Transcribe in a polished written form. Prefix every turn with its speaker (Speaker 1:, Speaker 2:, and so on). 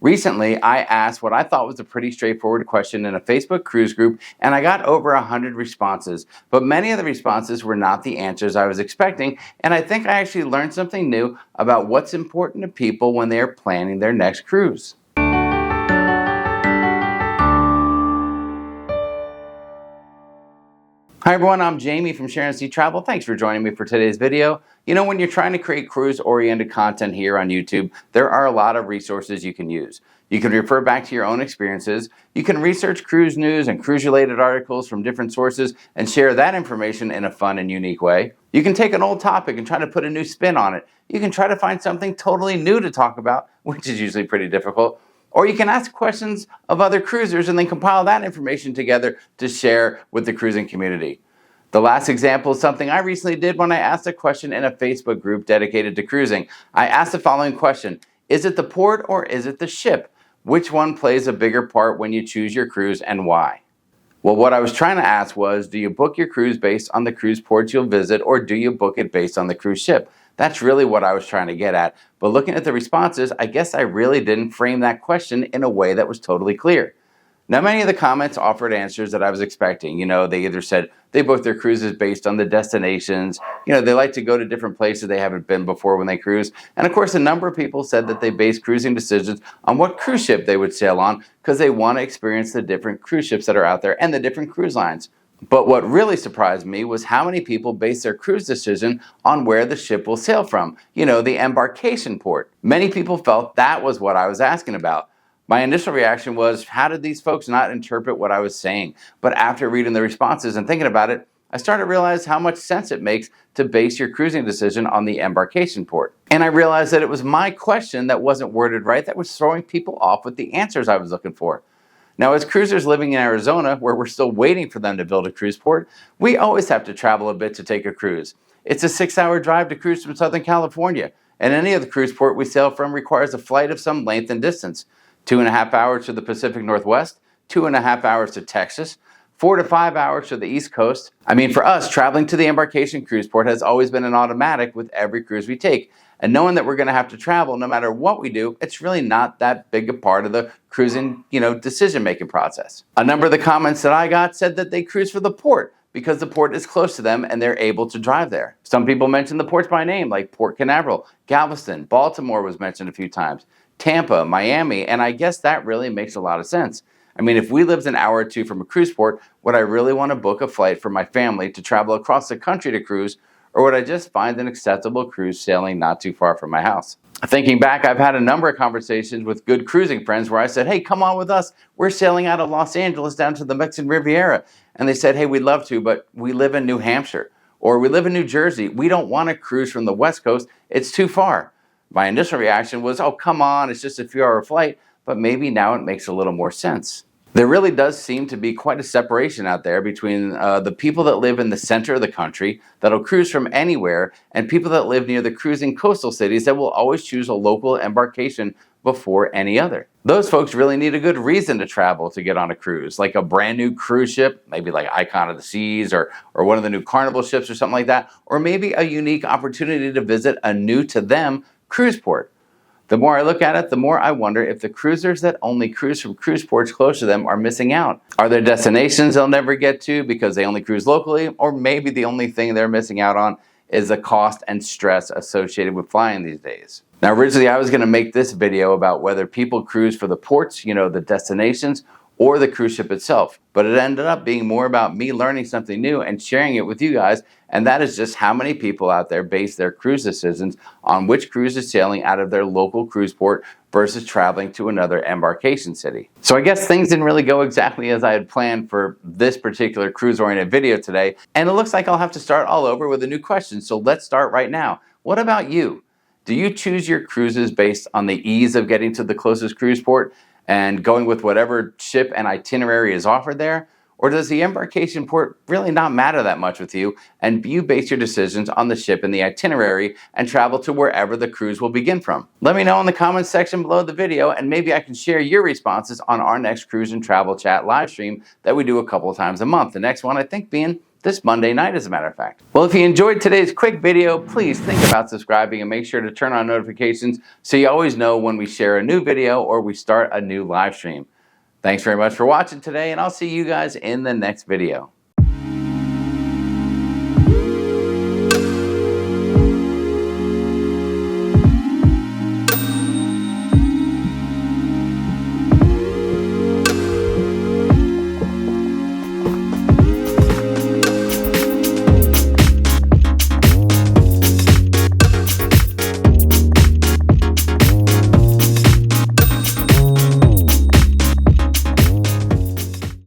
Speaker 1: Recently, I asked what I thought was a pretty straightforward question in a Facebook cruise group, and I got over 100 responses. But many of the responses were not the answers I was expecting, and I think I actually learned something new about what's important to people when they are planning their next cruise. Hi everyone, I'm Jamie from Sharon Travel. Thanks for joining me for today's video. You know, when you're trying to create cruise-oriented content here on YouTube, there are a lot of resources you can use. You can refer back to your own experiences. You can research cruise news and cruise-related articles from different sources and share that information in a fun and unique way. You can take an old topic and try to put a new spin on it. You can try to find something totally new to talk about, which is usually pretty difficult. Or you can ask questions of other cruisers and then compile that information together to share with the cruising community. The last example is something I recently did when I asked a question in a Facebook group dedicated to cruising. I asked the following question: is it the port or is it the ship? Which one plays a bigger part when you choose your cruise and why? Well, what I was trying to ask was, do you book your cruise based on the cruise ports you'll visit, or do you book it based on the cruise ship? That's really what I was trying to get at. But looking at the responses, I guess I really didn't frame that question in a way that was totally clear. Now, many of the comments offered answers that I was expecting. You know, they either said they book their cruises based on the destinations. You know, they like to go to different places they haven't been before when they cruise. And of course, a number of people said that they base cruising decisions on what cruise ship they would sail on because they want to experience the different cruise ships that are out there and the different cruise lines. But what really surprised me was how many people base their cruise decision on where the ship will sail from. You know, the embarkation port. Many people felt that was what I was asking about. My initial reaction was, how did these folks not interpret what I was saying? But after reading the responses and thinking about it, I started to realize how much sense it makes to base your cruising decision on the embarkation port. And I realized that it was my question that wasn't worded right that was throwing people off with the answers I was looking for. Now, as cruisers living in Arizona, where we're still waiting for them to build a cruise port, we always have to travel a bit to take a cruise. It's a 6-hour drive to cruise from Southern California, and any of the cruise port we sail from requires a flight of some length and distance. 2.5 hours to the Pacific Northwest, 2.5 hours to Texas, 4 to 5 hours to the East Coast. I mean, for us, traveling to the embarkation cruise port has always been an automatic with every cruise we take. And knowing that we're going to have to travel no matter what we do, it's really not that big a part of the cruising, decision-making process. A number of the comments that I got said that they cruise for the port because the port is close to them and they're able to drive there. Some people mentioned the ports by name, like Port Canaveral, Galveston, Baltimore was mentioned a few times, Tampa, Miami, and I guess that really makes a lot of sense. I mean, if we lived an hour or two from a cruise port, would I really want to book a flight for my family to travel across the country to cruise, or would I just find an acceptable cruise sailing not too far from my house? Thinking back, I've had a number of conversations with good cruising friends where I said, hey, come on with us. We're sailing out of Los Angeles down to the Mexican Riviera. And they said, hey, we'd love to, but we live in New Hampshire, or we live in New Jersey. We don't want to cruise from the West Coast. It's too far. My initial reaction was, oh, come on, it's just a few-hour flight, but maybe now it makes a little more sense. There really does seem to be quite a separation out there between the people that live in the center of the country that'll cruise from anywhere and people that live near the cruising coastal cities that will always choose a local embarkation before any other. Those folks really need a good reason to travel to get on a cruise, like a brand new cruise ship, maybe like Icon of the Seas or one of the new Carnival ships or something like that, or maybe a unique opportunity to visit a new to them cruise port. The more I look at it, the more I wonder if the cruisers that only cruise from cruise ports close to them are missing out. Are there destinations they'll never get to because they only cruise locally? Or maybe the only thing they're missing out on is the cost and stress associated with flying these days. Now, originally I was going to make this video about whether people cruise for the ports, the destinations, or the cruise ship itself. But it ended up being more about me learning something new and sharing it with you guys. And that is just how many people out there base their cruise decisions on which cruise is sailing out of their local cruise port versus traveling to another embarkation city. So I guess things didn't really go exactly as I had planned for this particular cruise-oriented video today. And it looks like I'll have to start all over with a new question. So let's start right now. What about you? Do you choose your cruises based on the ease of getting to the closest cruise port and going with whatever ship and itinerary is offered there? Or does the embarkation port really not matter that much with you, and you base your decisions on the ship and the itinerary and travel to wherever the cruise will begin from? Let me know in the comments section below the video, and maybe I can share your responses on our next cruise and travel chat live stream that we do a couple of times a month. The next one I think being this Monday night, as a matter of fact. Well, if you enjoyed today's quick video, please think about subscribing and make sure to turn on notifications so you always know when we share a new video or we start a new live stream. Thanks very much for watching today, and I'll see you guys in the next video.